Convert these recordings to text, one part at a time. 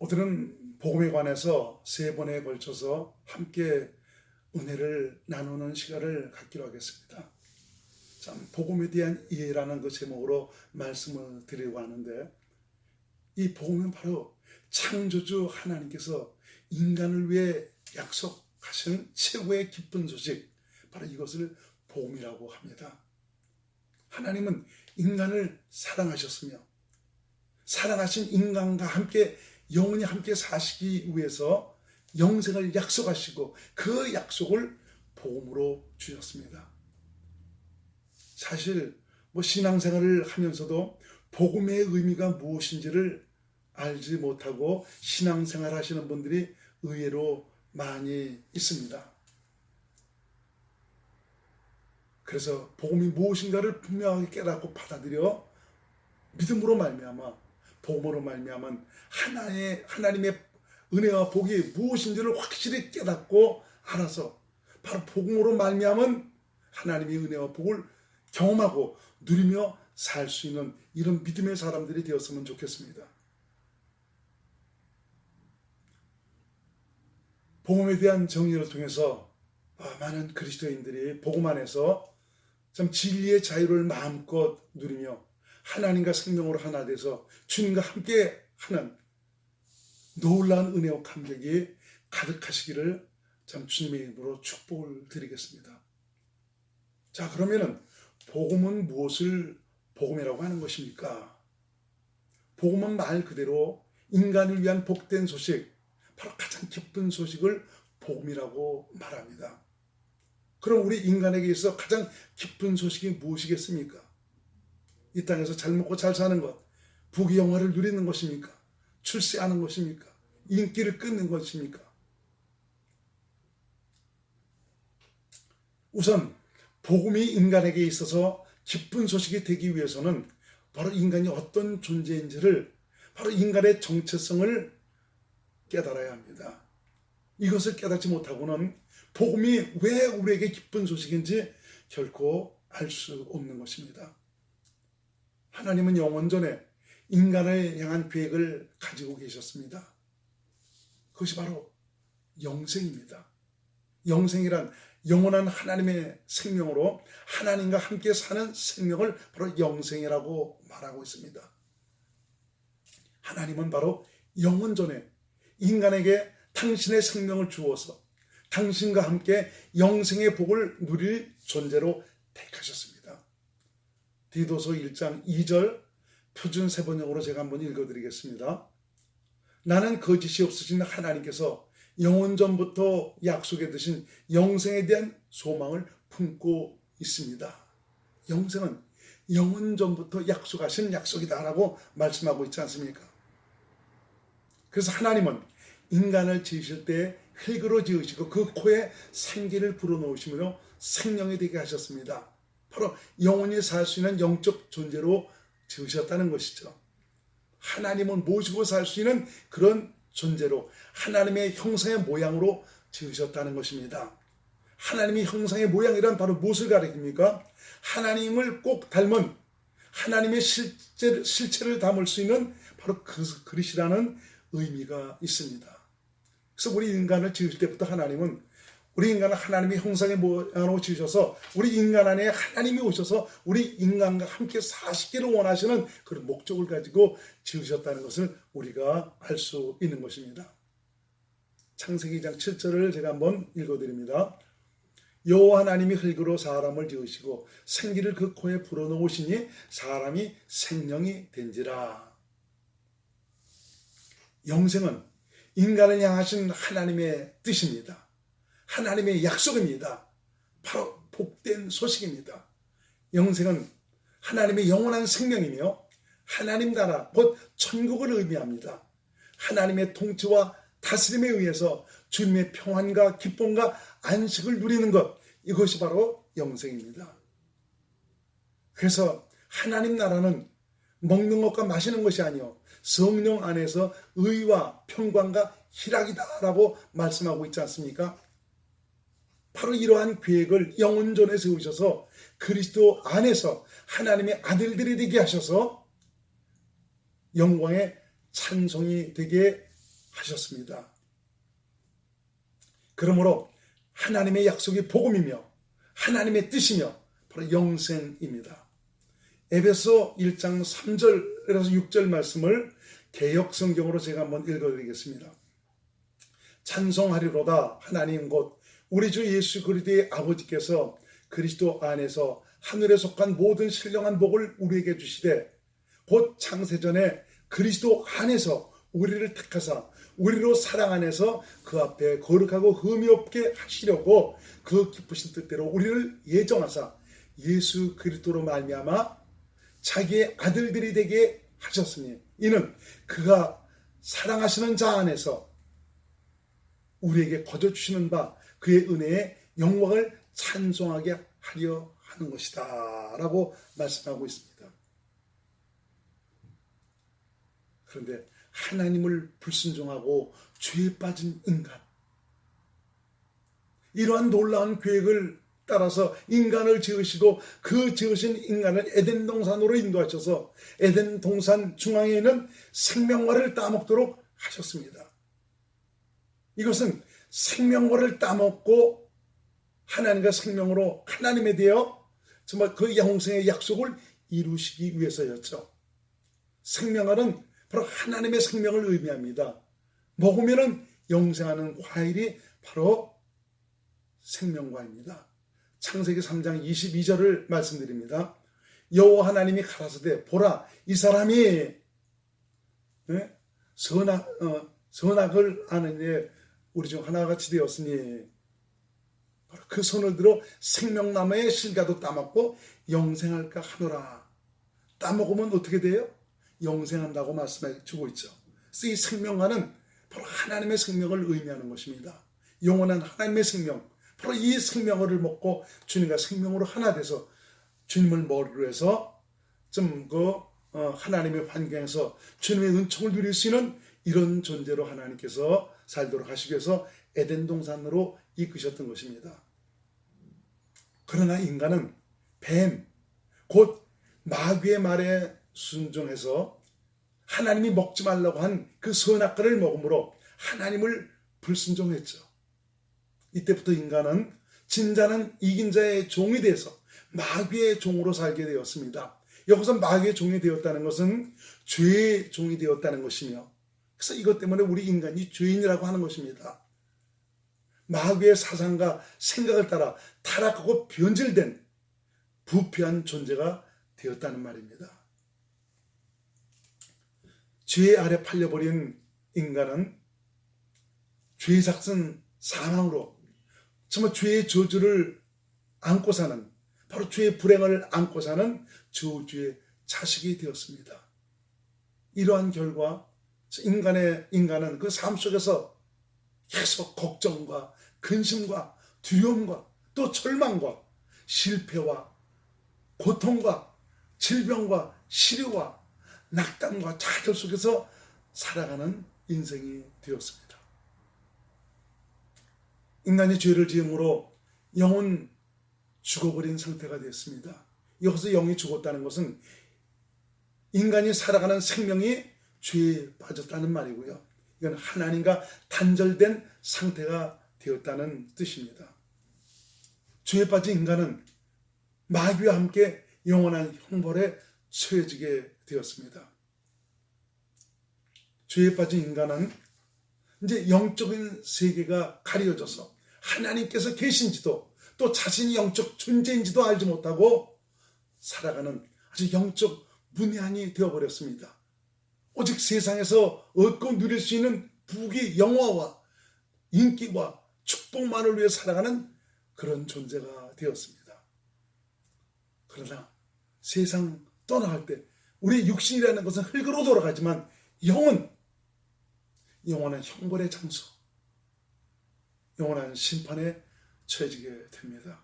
오늘은 복음에 관해서 세 번에 걸쳐서 함께 은혜를 나누는 시간을 갖기로 하겠습니다. 참, 복음에 대한 이해라는 그 제목으로 말씀을 드리려고 하는데, 이 복음은 바로 창조주 하나님께서 인간을 위해 약속하신 최고의 기쁜 소식, 바로 이것을 복음이라고 합니다. 하나님은 인간을 사랑하셨으며 사랑하신 인간과 함께 영원히 함께 사시기 위해서 영생을 약속하시고 그 약속을 복음으로 주셨습니다. 사실 신앙생활을 하면서도 복음의 의미가 무엇인지를 알지 못하고 신앙생활 하시는 분들이 의외로 많이 있습니다. 그래서 복음이 무엇인가를 분명하게 깨닫고 받아들여 믿음으로 말미암아 복음으로 말미암은 하나님의 은혜와 복이 무엇인지를 확실히 깨닫고 알아서 바로 복음으로 말미암은 하나님의 은혜와 복을 경험하고 누리며 살 수 있는 이런 믿음의 사람들이 되었으면 좋겠습니다. 복음에 대한 정리를 통해서 많은 그리스도인들이 복음 안에서 참 진리의 자유를 마음껏 누리며 하나님과 생명으로 하나 돼서 주님과 함께 하는 놀라운 은혜와 감격이 가득하시기를 참 주님의 이름으로 축복을 드리겠습니다. 자, 그러면은 복음은 무엇을 복음이라고 하는 것입니까? 복음은 말 그대로 인간을 위한 복된 소식, 바로 가장 기쁜 소식을 복음이라고 말합니다. 그럼 우리 인간에게 있어 가장 기쁜 소식이 무엇이겠습니까? 이 땅에서 잘 먹고 잘 사는 것, 부귀 영화를 누리는 것입니까? 출세하는 것입니까? 인기를 끊는 것입니까? 우선 복음이 인간에게 있어서 기쁜 소식이 되기 위해서는 바로 인간이 어떤 존재인지를, 바로 인간의 정체성을 깨달아야 합니다. 이것을 깨닫지 못하고는 복음이 왜 우리에게 기쁜 소식인지 결코 알 수 없는 것입니다. 하나님은 영원전에 인간을 향한 계획을 가지고 계셨습니다. 그것이 바로 영생입니다. 영생이란 영원한 하나님의 생명으로 하나님과 함께 사는 생명을 바로 영생이라고 말하고 있습니다. 하나님은 바로 영원전에 인간에게 당신의 생명을 주어서 당신과 함께 영생의 복을 누릴 존재로 택하셨습니다. 디도서 1장 2절 표준 세번역으로 제가 한번 읽어드리겠습니다. 나는 거짓이 없으신 하나님께서 영원전부터 약속해 두신 영생에 대한 소망을 품고 있습니다. 영생은 영원전부터 약속하신 약속이다라고 말씀하고 있지 않습니까? 그래서 하나님은 인간을 지으실 때 흙으로 지으시고 그 코에 생기를 불어넣으시며 생명이 되게 하셨습니다. 바로 영원히 살 수 있는 영적 존재로 지으셨다는 것이죠. 하나님은 모시고 살 수 있는 그런 존재로 하나님의 형상의 모양으로 지으셨다는 것입니다. 하나님의 형상의 모양이란 바로 무엇을 가리킵니까? 하나님을 꼭 닮은 하나님의 실체를 담을 수 있는 바로 그 그릇이라는 의미가 있습니다. 그래서 우리 인간을 지을 때부터 하나님은 우리 인간을 하나님의 형상의 모양으로 지으셔서 우리 인간 안에 하나님이 오셔서 우리 인간과 함께 사시기를 원하시는 그런 목적을 가지고 지으셨다는 것을 우리가 알 수 있는 것입니다. 창세기 2장 7절을 제가 한번 읽어드립니다. 여호와 하나님이 흙으로 사람을 지으시고 생기를 그 코에 불어넣으시니 사람이 생명이 된지라. 영생은 인간을 향하신 하나님의 뜻입니다. 하나님의 약속입니다. 바로 복된 소식입니다. 영생은 하나님의 영원한 생명이며 하나님 나라, 곧 천국을 의미합니다. 하나님의 통치와 다스림에 의해서 주님의 평안과 기쁨과 안식을 누리는 것, 이것이 바로 영생입니다. 그래서 하나님 나라는 먹는 것과 마시는 것이 아니요 성령 안에서 의와 평강과 희락이다라고 말씀하고 있지 않습니까? 바로 이러한 계획을 영원전에 세우셔서 그리스도 안에서 하나님의 아들들이 되게 하셔서 영광의 찬송이 되게 하셨습니다. 그러므로 하나님의 약속이 복음이며 하나님의 뜻이며 바로 영생입니다. 에베소 1장 3절에서 6절 말씀을 개역성경으로 제가 한번 읽어드리겠습니다. 찬송하리로다 하나님 곧 우리 주 예수 그리스도의 아버지께서 그리스도 안에서 하늘에 속한 모든 신령한 복을 우리에게 주시되 곧 창세전에 그리스도 안에서 우리를 택하사 우리로 사랑 안에서 그 앞에 거룩하고 흠이 없게 하시려고 그 기쁘신 뜻대로 우리를 예정하사 예수 그리스도로 말미암아 자기의 아들들이 되게 하셨으니 이는 그가 사랑하시는 자 안에서 우리에게 거둬주시는 바 그의 은혜의 영광을 찬송하게 하려 하는 것이다 라고 말씀하고 있습니다. 그런데 하나님을 불순종하고 죄에 빠진 인간, 이러한 놀라운 계획을 따라서 인간을 지으시고 그 지으신 인간을 에덴 동산으로 인도하셔서 에덴 동산 중앙에 있는 생명과를 따먹도록 하셨습니다. 이것은 생명과를 따먹고 하나님과 생명으로 하나님에 대하여 정말 그 영생의 약속을 이루시기 위해서였죠. 생명과는 바로 하나님의 생명을 의미합니다. 먹으면 영생하는 과일이 바로 생명과입니다. 창세기 3장 22절을 말씀드립니다. 여호와 하나님이 가라사대 보라 이 사람이 선악을 아는 일 우리 중 하나같이 되었으니 그 손을 들어 생명나무의 실과도 따먹고 영생할까 하노라. 따먹으면 어떻게 돼요? 영생한다고 말씀해 주고 있죠. 그래서 이 생명과는 바로 하나님의 생명을 의미하는 것입니다. 영원한 하나님의 생명, 바로 이 생명을 먹고 주님과 생명으로 하나 돼서 주님을 머리로 해서 하나님의 환경에서 주님의 은총을 누릴 수 있는 이런 존재로 하나님께서 살도록 하시기 위해서 에덴 동산으로 이끄셨던 것입니다. 그러나 인간은 뱀, 곧 마귀의 말에 순종해서 하나님이 먹지 말라고 한 그 선악과를 먹음으로 하나님을 불순종했죠. 이때부터 인간은 진자는 이긴 자의 종이 돼서 마귀의 종으로 살게 되었습니다. 여기서 마귀의 종이 되었다는 것은 죄의 종이 되었다는 것이며, 그래서 이것 때문에 우리 인간이 죄인이라고 하는 것입니다. 마귀의 사상과 생각을 따라 타락하고 변질된 부패한 존재가 되었다는 말입니다. 죄 아래 팔려버린 인간은 죄의 삭은 사망으로 정말 죄의 저주를 안고 사는, 바로 죄의 불행을 안고 사는 저주의 자식이 되었습니다. 이러한 결과 인간은 그 삶 속에서 계속 걱정과 근심과 두려움과 또 절망과 실패와 고통과 질병과 시류와 낙담과 좌절 속에서 살아가는 인생이 되었습니다. 인간이 죄를 지음으로 영은 죽어버린 상태가 되었습니다. 여기서 영이 죽었다는 것은 인간이 살아가는 생명이 죄에 빠졌다는 말이고요. 이건 하나님과 단절된 상태가 되었다는 뜻입니다. 죄에 빠진 인간은 마귀와 함께 영원한 형벌에 처해지게 되었습니다. 죄에 빠진 인간은 이제 영적인 세계가 가려져서 하나님께서 계신지도 또 자신이 영적 존재인지도 알지 못하고 살아가는 아주 영적 문외한이 되어버렸습니다. 오직 세상에서 얻고 누릴 수 있는 부귀 영화와 인기와 축복만을 위해 살아가는 그런 존재가 되었습니다. 그러나 세상 떠나갈 때 우리 육신이라는 것은 흙으로 돌아가지만 영은 영원한 형벌의 장소, 영원한 심판에 처해지게 됩니다.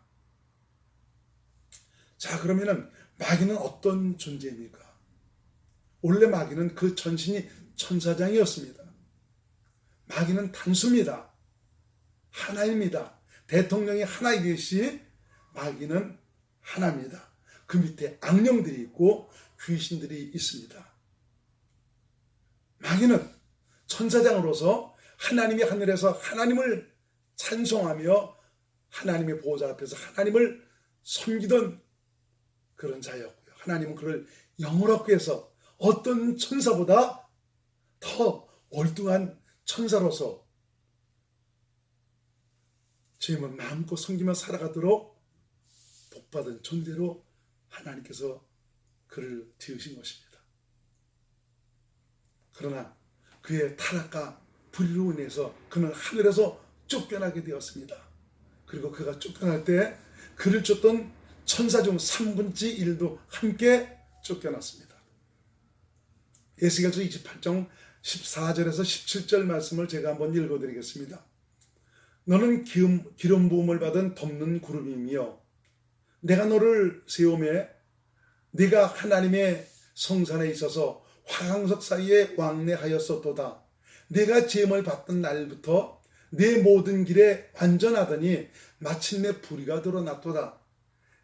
자, 그러면은 마귀는 어떤 존재입니까? 원래 마귀는 그 전신이 천사장이었습니다. 마귀는 단수입니다. 하나입니다. 대통령이 하나이듯이 마귀는 하나입니다. 그 밑에 악령들이 있고 귀신들이 있습니다. 마귀는 천사장으로서 하나님이 하늘에서 하나님을 찬송하며 하나님의 보호자 앞에서 하나님을 섬기던 그런 자였고요. 하나님은 그를 영원하게 해서 어떤 천사보다 더 월등한 천사로서 주님을 마음껏 섬기며 살아가도록 복받은 존재로 하나님께서 그를 지으신 것입니다. 그러나 그의 타락과 불의로 인해서 그는 하늘에서 쫓겨나게 되었습니다. 그리고 그가 쫓겨날 때 그를 쫓던 천사 중 3분의 1도 함께 쫓겨났습니다. 에스겔서 28장 14절에서 17절 말씀을 제가 한번 읽어드리겠습니다. 너는 기름 부음을 받은 덮는 구름이며 내가 너를 세우매 네가 하나님의 성산에 있어서 화강석 사이에 왕래하였었도다. 네가 제물 받던 날부터 내 모든 길에 완전하더니 마침내 불의가 드러났도다.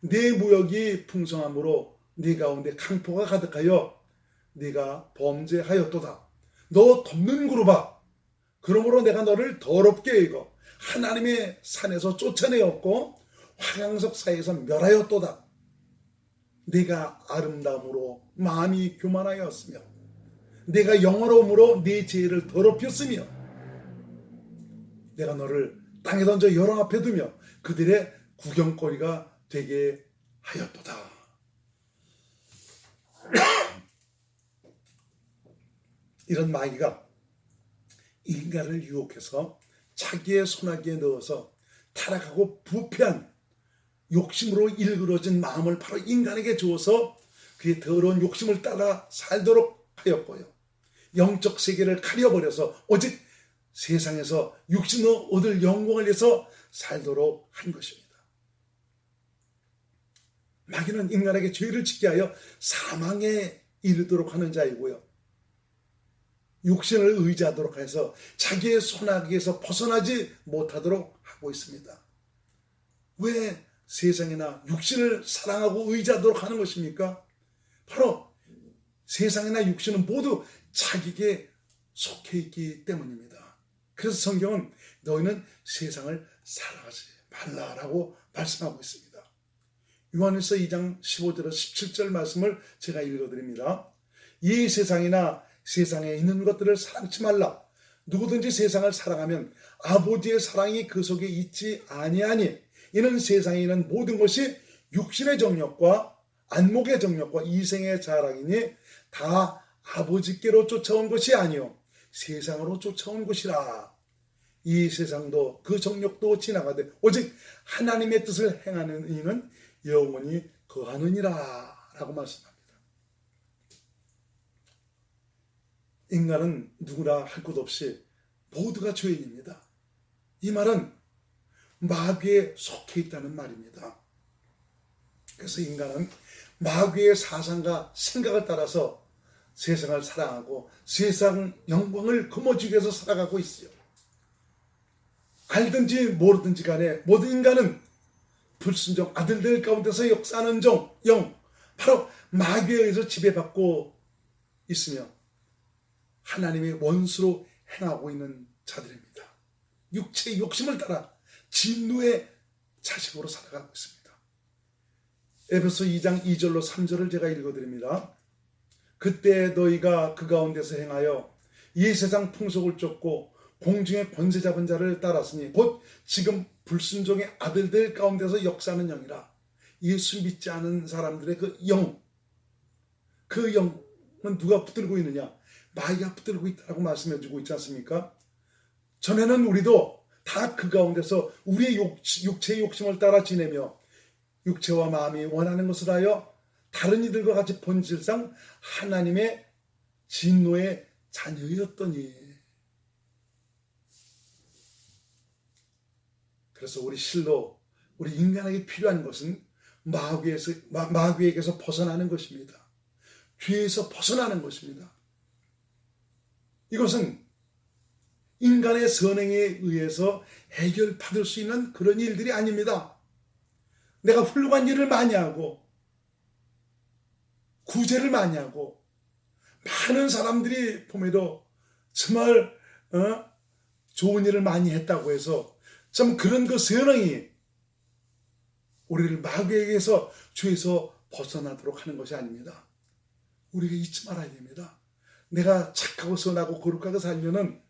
네 무역이 풍성함으로 네 가운데 강포가 가득하여 네가 범죄하였도다. 너 덮는 구름아, 그러므로 내가 너를 더럽게 여기고 하나님의 산에서 쫓아내었고 화강석 사이에서 멸하였도다. 네가 아름다움으로 마음이 교만하였으며 네가 영화로움으로 네 죄를 더럽혔으며 내가 너를 땅에 던져 여러 앞에 두며 그들의 구경거리가 되게 하였도다. 이런 마귀가 인간을 유혹해서 자기의 손아귀에 넣어서 타락하고 부패한 욕심으로 일그러진 마음을 바로 인간에게 주어서 그의 더러운 욕심을 따라 살도록 하였고요. 영적 세계를 가려버려서 오직 세상에서 육신으로 얻을 영광을 위해서 살도록 한 것입니다. 마귀는 인간에게 죄를 짓게 하여 사망에 이르도록 하는 자이고요. 육신을 의지하도록 해서 자기의 손아귀에서 벗어나지 못하도록 하고 있습니다. 왜 세상이나 육신을 사랑하고 의지하도록 하는 것입니까? 바로 세상이나 육신은 모두 자기에게 속해 있기 때문입니다. 그래서 성경은 너희는 세상을 사랑하지 말라라고 말씀하고 있습니다. 요한일서 2장 15절에서 17절 말씀을 제가 읽어드립니다. 이 세상이나 세상에 있는 것들을 사랑치 말라. 누구든지 세상을 사랑하면 아버지의 사랑이 그 속에 있지 아니하니 이는 세상에 있는 모든 것이 육신의 정욕과 안목의 정욕과 이생의 자랑이니 다 아버지께로 쫓아온 것이 아니요 세상으로 쫓아온 것이라. 이 세상도 그 정욕도 지나가되 오직 하나님의 뜻을 행하는 이는 영원히 거하느니라 라고 말씀합니다. 인간은 누구나 할 것 없이 모두가 죄인입니다. 이 말은 마귀에 속해 있다는 말입니다. 그래서 인간은 마귀의 사상과 생각을 따라서 세상을 사랑하고 세상 영광을 거머쥐기 위해서 살아가고 있어요. 알든지 모르든지 간에 모든 인간은 불순종 아들들 가운데서 역사하는 영, 바로 마귀에 의해서 지배받고 있으며 하나님의 원수로 행하고 있는 자들입니다. 육체의 욕심을 따라 진노의 자식으로 살아가고 있습니다. 에베소 2장 2절로 3절을 제가 읽어드립니다. 그때 너희가 그 가운데서 행하여 이 세상 풍속을 쫓고 공중의 권세 잡은 자를 따랐으니 곧 지금 불순종의 아들들 가운데서 역사하는 영이라. 예수 믿지 않은 사람들의 그 영은 누가 붙들고 있느냐? 마귀가 붙들고 있다고 말씀해주고 있지 않습니까? 전에는 우리도 다 그 가운데서 우리의 육체의 욕심을 따라 지내며 육체와 마음이 원하는 것을 하여 다른 이들과 같이 본질상 하나님의 진노의 자녀였더니. 그래서 우리 실로 우리 인간에게 필요한 것은 마귀에게서 벗어나는 것입니다. 죄에서 벗어나는 것입니다. 이것은 인간의 선행에 의해서 해결받을 수 있는 그런 일들이 아닙니다. 내가 훌륭한 일을 많이 하고 구제를 많이 하고 많은 사람들이 봄에도 정말 좋은 일을 많이 했다고 해서 참 그런 그 선행이 우리를 마귀에게서 죄에서 벗어나도록 하는 것이 아닙니다. 우리가 잊지 말아야 됩니다. 내가 착하고 선하고 거룩하게 살면은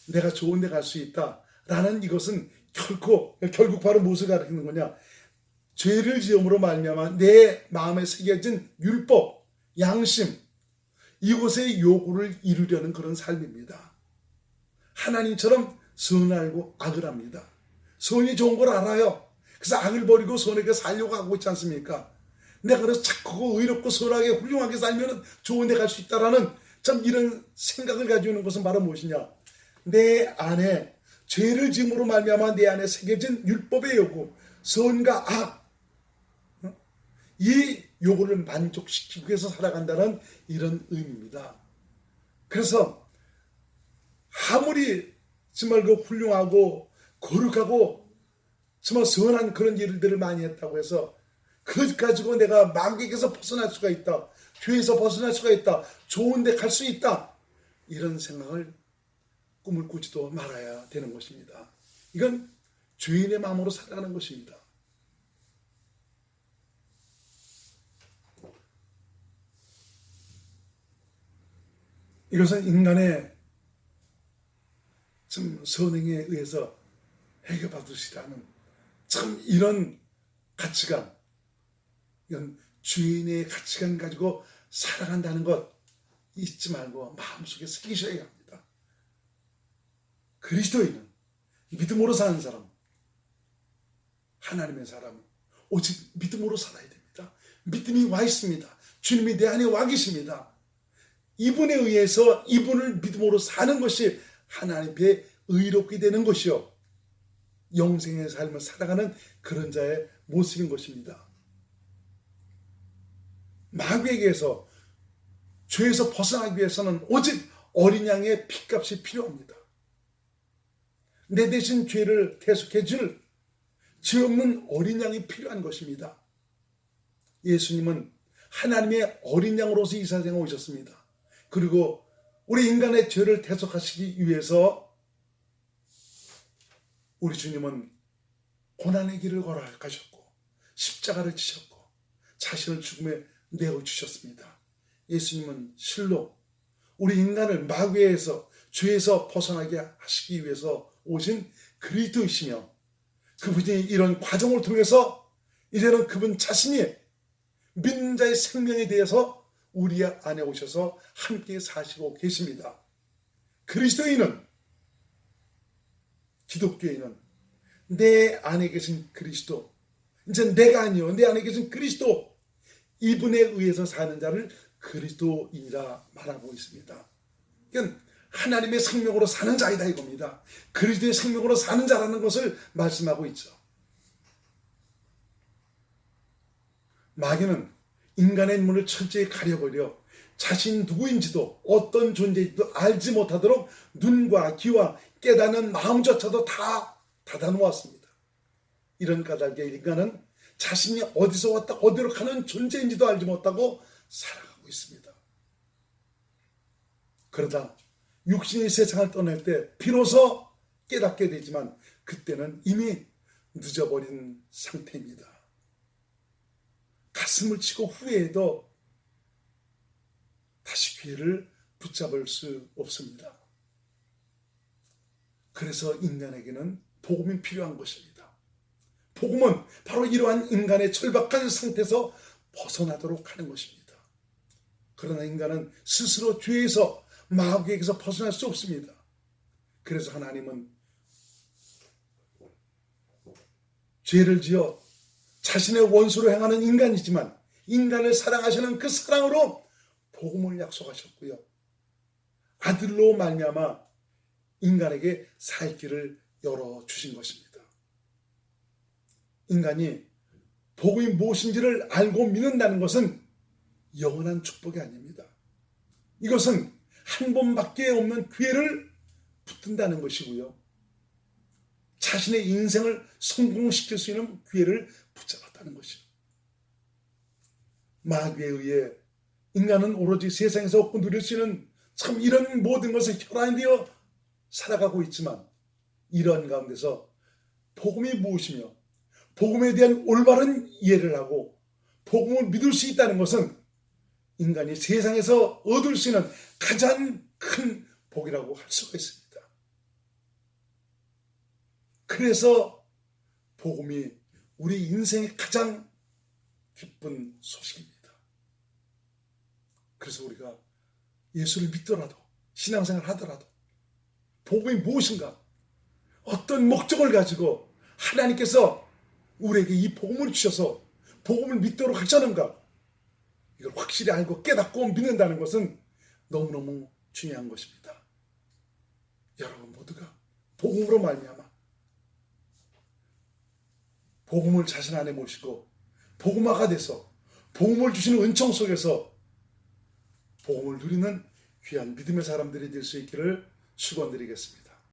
내가 좋은 데 갈 수 있다라는 이것은 결국 바로 무엇을 가리키는 거냐? 죄를 지음으로 말미암아 내 마음에 새겨진 율법, 양심, 이것의 요구를 이루려는 그런 삶입니다. 하나님처럼 선하고 악을 합니다. 선이 좋은 걸 알아요. 그래서 악을 버리고 선하게 살려고 하고 있지 않습니까? 내가 그래서 착하고 의롭고 선하게 훌륭하게 살면 좋은 데 갈 수 있다라는 참 이런 생각을 가지고 있는 것은 바로 무엇이냐? 내 안에 죄를 지음으로 말미암아 내 안에 새겨진 율법의 요구, 선과 악, 이 요구를 만족시키기 위해서 살아간다는 이런 의미입니다. 그래서 아무리 정말 그 훌륭하고 거룩하고 정말 선한 그런 일들을 많이 했다고 해서 그것 가지고 내가 마귀에게서 벗어날 수가 있다, 죄에서 벗어날 수가 있다, 좋은 데 갈 수 있다, 이런 생각을 꿈을 꾸지도 말아야 되는 것입니다. 이건 죄인의 마음으로 살아가는 것입니다. 이것은 인간의 참 선행에 의해서 해결받으시라는 참 이런 가치관, 이건 주인의 가치관 가지고 살아간다는 것 잊지 말고 마음속에 새기셔야 합니다. 그리스도인은 믿음으로 사는 사람, 하나님의 사람은 오직 믿음으로 살아야 됩니다. 믿음이 와 있습니다. 주님이 내 안에 와 계십니다. 이분에 의해서 이분을 믿음으로 사는 것이 하나님께 의롭게 되는 것이요, 영생의 삶을 살아가는 그런 자의 모습인 것입니다. 마귀에게서 죄에서 벗어나기 위해서는 오직 어린 양의 피값이 필요합니다. 내 대신 죄를 대속해 줄 죄 없는 어린 양이 필요한 것입니다. 예수님은 하나님의 어린 양으로서 이 세상에 오셨습니다. 그리고 우리 인간의 죄를 대속하시기 위해서 우리 주님은 고난의 길을 걸어가셨고 십자가를 지셨고 자신을 죽음에 내어주셨습니다. 예수님은 실로 우리 인간을 마귀에서 죄에서 벗어나게 하시기 위해서 오신 그리스도이시며, 그분이 이런 과정을 통해서 이제는 그분 자신이 믿는 자의 생명에 대해서 우리 안에 오셔서 함께 사시고 계십니다. 그리스도인은, 기독교인은 내 안에 계신 그리스도, 이제 내가 아니요 내 안에 계신 그리스도, 이분에 의해서 사는 자를 그리스도인이라 말하고 있습니다. 이건 하나님의 생명으로 사는 자이다 이겁니다. 그리스도의 생명으로 사는 자라는 것을 말씀하고 있죠. 마귀는 인간의 눈을 철저히 가려버려 자신 누구인지도 어떤 존재인지도 알지 못하도록 눈과 귀와 깨닫는 마음조차도 다 닫아놓았습니다. 이런 까닭에 인간은 자신이 어디서 왔다 어디로 가는 존재인지도 알지 못하고 살아가고 있습니다. 그러다 육신이 세상을 떠날 때 비로소 깨닫게 되지만 그때는 이미 늦어버린 상태입니다. 가슴을 치고 후회해도 다시 기회를 붙잡을 수 없습니다. 그래서 인간에게는 복음이 필요한 것입니다. 복음은 바로 이러한 인간의 절박한 상태에서 벗어나도록 하는 것입니다. 그러나 인간은 스스로 죄에서 마귀에게서 벗어날 수 없습니다. 그래서 하나님은 죄를 지어 자신의 원수로 행하는 인간이지만 인간을 사랑하시는 그 사랑으로 복음을 약속하셨고요, 아들로 말미암아 인간에게 살 길을 열어주신 것입니다. 인간이 복음이 무엇인지를 알고 믿는다는 것은 영원한 축복이 아닙니다. 이것은 한 번밖에 없는 기회를 붙든다는 것이고요, 자신의 인생을 성공시킬 수 있는 기회를 붙잡았다는 것이죠. 마귀에 의해 인간은 오로지 세상에서 얻고 누릴 수 있는 참 이런 모든 것을 혈안되어 살아가고 있지만 이런 가운데서 복음이 무엇이며 복음에 대한 올바른 이해를 하고 복음을 믿을 수 있다는 것은 인간이 세상에서 얻을 수 있는 가장 큰 복이라고 할 수가 있습니다. 그래서 복음이 우리 인생의 가장 기쁜 소식입니다. 그래서 우리가 예수를 믿더라도 신앙생활을 하더라도 복음이 무엇인가, 어떤 목적을 가지고 하나님께서 우리에게 이 복음을 주셔서 복음을 믿도록 하셨는가, 이걸 확실히 알고 깨닫고 믿는다는 것은 너무너무 중요한 것입니다. 여러분 모두가 복음으로 말미암아 복음을 자신 안에 모시고 복음화가 돼서 복음을 주시는 은총 속에서 복음을 누리는 귀한 믿음의 사람들이 될 수 있기를 축원드리겠습니다.